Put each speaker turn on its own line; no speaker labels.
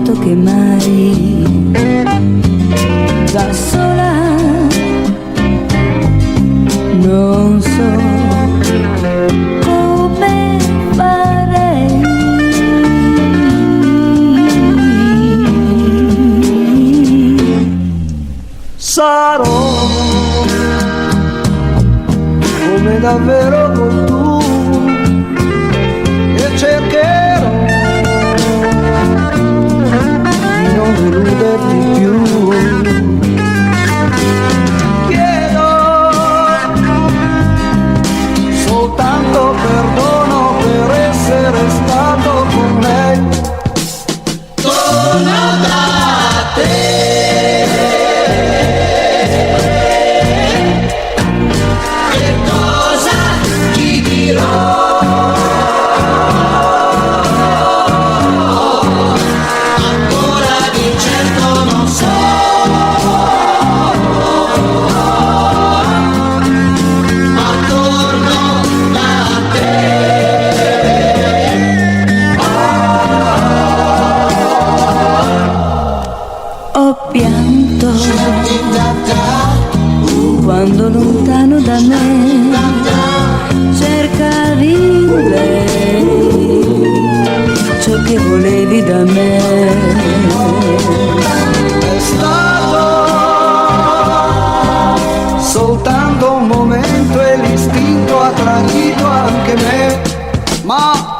pianto che mai da sola non so come farei.
Sarò come davvero con tu e cercherò di non deluderti più. Chiedo soltanto perdono per essere stato con lei. Torno da te.
Ho pianto quando lontano da me cercavi lei, ciò che volevi da me.
È stato soltanto un momento e l'istinto ha tradito anche me, ma